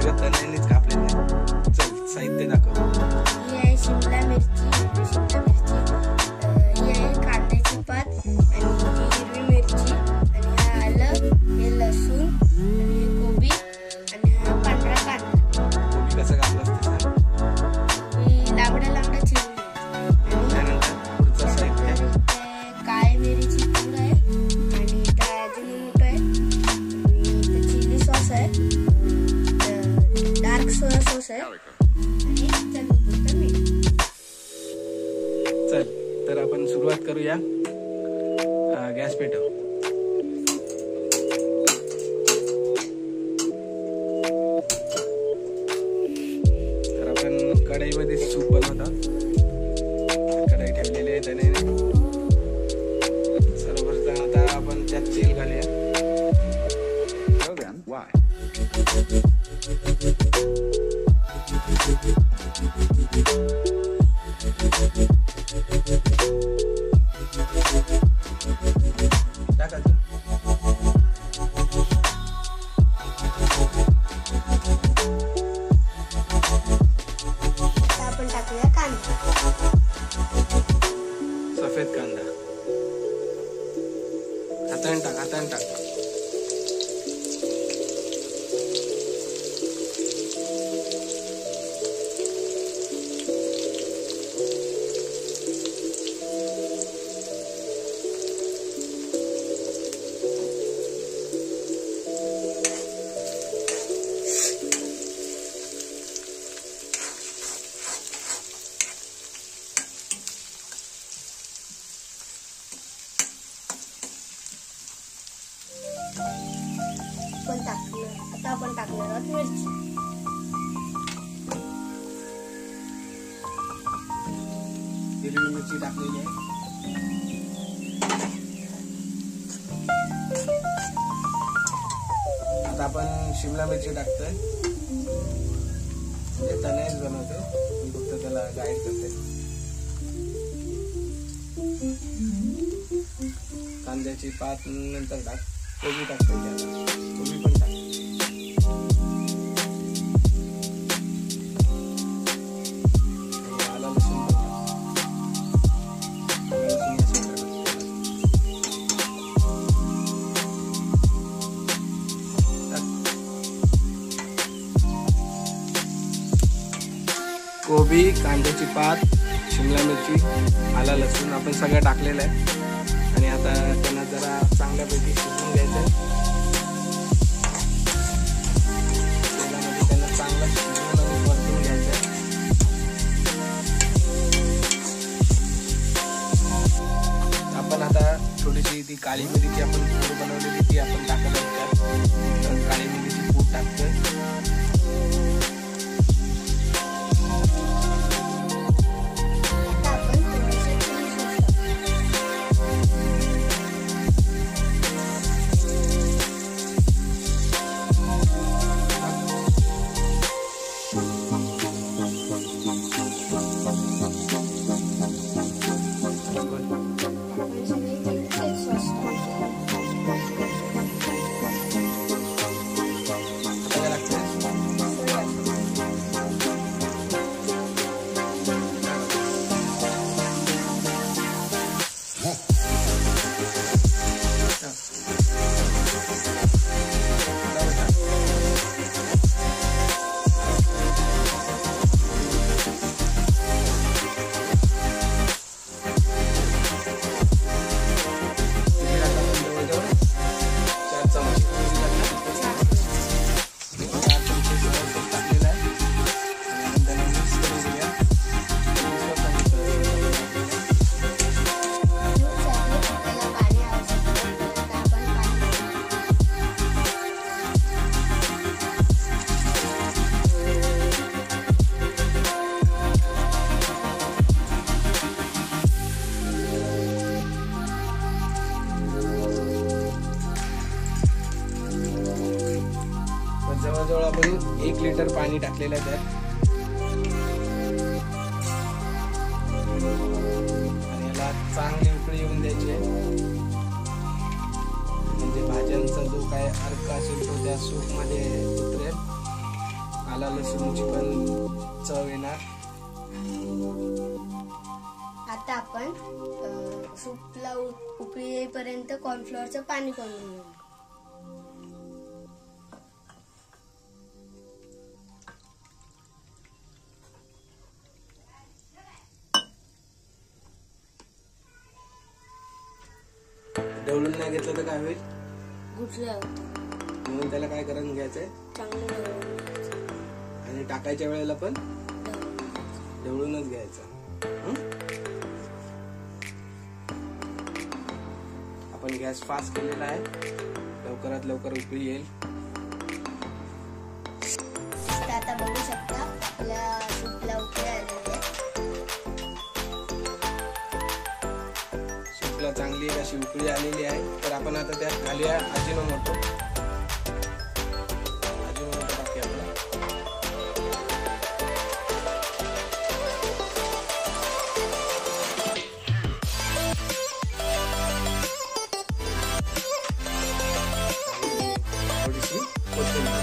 सगळं तण्यानेच कापलेलं आहे. चल साहित्य दाखव. ही आहे शिमला मिरची, ही आहे कांद्याची पात आणि ही हिरवी मिरची आणि हा आलं, हे लसूण आणि हे कोबी आणि हा पांढरा कांदा. कोबी कसं कापलं असतं? ही लांबडा चिरून आणि त्यानंतर पुढचं साहित्य काळी मिरीची पूड आहे आणि इथं अजिनोमोटो आहे आणि इथं चिली सॉस आहे, डार्क सोया सॉस आहे आणि चवीपुरतं मीठ. चल तर आपण सुरुवात करूया. गॅस पेटव. तर आपण कढईमध्ये सूप बनवतात. कढई ठेवलेली आहे त्याने सर्वप्रथम आता आपण त्यात तेल घालूया. टाकायचं. आता आपण टाकूया कांदा. सफेद कांदा हाताने टाक. आता आपण टाकणार आहोत मिरची. हिरवी मिरची टाकलेली आहे. आता आपण शिमला मिरची टाकतोय. म्हणजे तण्याच बनवतोय, मी फक्त त्याला गाईड करते. कांद्याची पात नंतर टाक. कोबी टाकतोय त्याला. कोबी पण टाक. आला लसूण पण टाक. कोबी, कांद्याची पात, शिमला मिरची, आला लसूण आपण सगळं टाकलेलं आहे. आणि आता त्यांना जरा चांगल्यापैकी शिजवून घ्यायचं आहे. तेलामध्ये त्यांना चांगलं शिजवून आणि परतून घ्यायचं आहे. आपण आता थोडीशी ती काळी मिरीची आपण पूड बनवलेली ती आपण टाकत आहोत. त्यात काळी मिरीची पूड टाकतोय. जवळजवळ आपण 1 लिटर पाणी टाकलेलं आहे त्यात. आणि याला चांगली उकळी येऊन द्यायची आहे. म्हणजे भाज्यांचा जो काय अर्क असेल तो त्या सूप मध्ये उतरेल. आला लसूणची पण चव येणार. आता आपण सूपला उकळी येईपर्यंत कॉर्नफ्लॉवरचं पाणी करून घेऊ. ढवळून नाही घेतलं तर काय होईल? गुटलं म्हणून त्याला काय करून घ्यायचंय, चांगलं ढवळून घ्यायचं. आणि टाकायच्या वेळेला पण ढवळूनच घ्यायचं. आपण गॅस फास्ट केलेला आहे, लवकरात लवकर उकळी येईल. आता बघू शकता आपल्या सूपला उकळी आलेली आहे. सूपला चांगली अशी उकळी आलेली आहे. तर आपण आता त्यात घालूया अजिनोमोटो. टाकूया आपण. थोडीशी कोथिंबीर.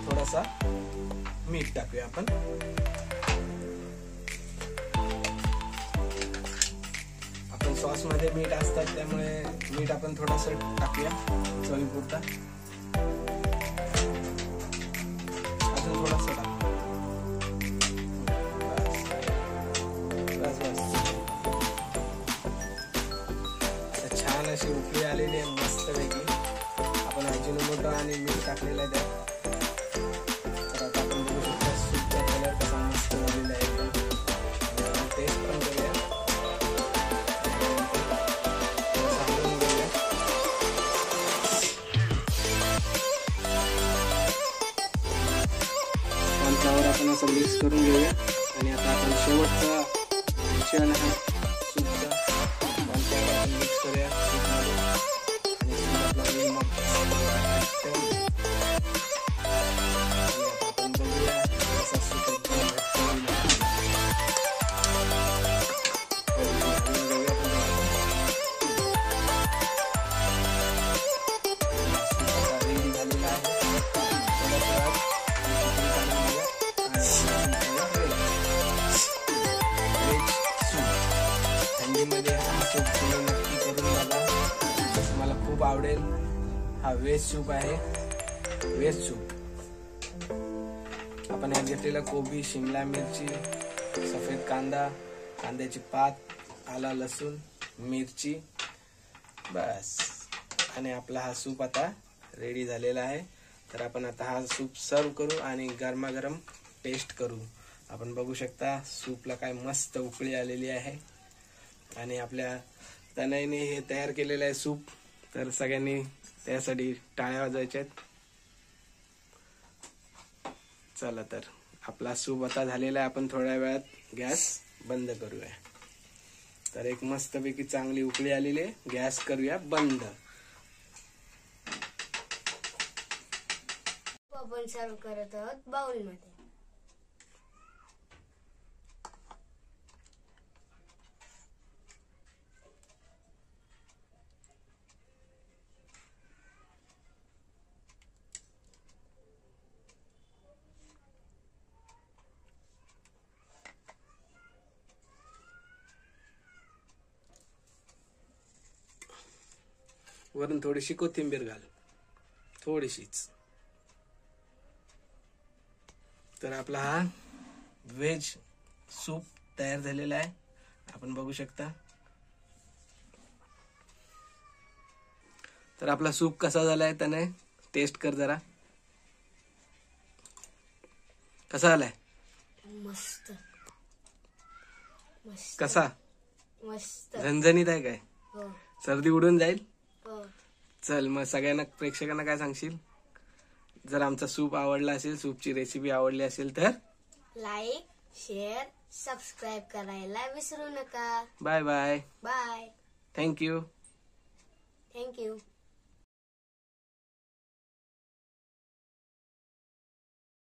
थोडासा मीठ टाकूया आपण. आपण सॉस मध्ये मीठ असतात त्यामुळे मीठ आपण थोडंसं टाकूया चवीपुरता. अजून थोडंसं टाक. बस बस. आता छान अशी उकळी आलेली आहे मस्त पैकी. आपण अजिनोमोटो आणि मीठ टाकलेलं आहे त्यात. तर आता आपण बघू शकता सूपचा कलर कसा मस्त झालेला आहे एकदम. टेस्ट पण करूया. सांगून घेऊया. कॉर्नफ्लॉवर आपण असं मिक्स करून घेऊया. आणि आता आपण शेवटचा क्षण आहे सूपचा. कॉर्नफ्लॉवर आपण मिक्स करूया सूपमध्ये. आणि सूप आपला होईल मग आपण बघूया कसा सूप एकदम घट्ट होईल. रेडी झालेला आहे. थंडीमध्ये हा सूप तुम्ही नक्की करून बघा, मला खूप आवडेल. हा व्हेज सूप आहे, व्हेज सूप. आपण यात घेतलेला कोबी, शिमला मिरची, सफेद कांदा, कांद्याची पात, आला लसूण, मिरची, बस. आणि आपला हा सूप आता रेडी झालेला आहे. तर आपण आता हा सूप सर्व करू आणि गरमागरम टेस्ट करू. आपण बघू शकता सूपला काय मस्त उकळी आलेली आहे. आणि आपल्या तनयने हे तयार केलेलं आहे सूप. तर सगळ्यांनी त्यासाठी टाळ्या वाजवायच्या आहेत. चला तर आपला सूप आता झालेला आहे. आपण थोड्या वेळात गॅस बंद करूया. तर एक मस्तपैकी चांगली उकळी आलेली आहे. गॅस करूया बंद. आपण सर्व करत आहोत बाउलमध्ये. वरून थोडीशी कोथिंबीर घाल, थोडीशीच. तर आपला हा व्हेज सूप तयार झालेला आहे. आपण बघू शकता. तर आपला सूप कसा झालाय त्याने टेस्ट कर जरा. कसा झालाय? मस्त मस्त. कसा? मस्त झणझणीत आहे काय? हो सर्दी उडून जाईल. हो. चल मग सगळ्यांना प्रेक्षकांना काय सांगशील? जर आमचा सूप आवडला असेल, सूपची रेसिपी आवडली असेल तर लाईक, शेअर, सबस्क्राईब करायला विसरू नका. Bye bye. Bye. Thank you. Thank you.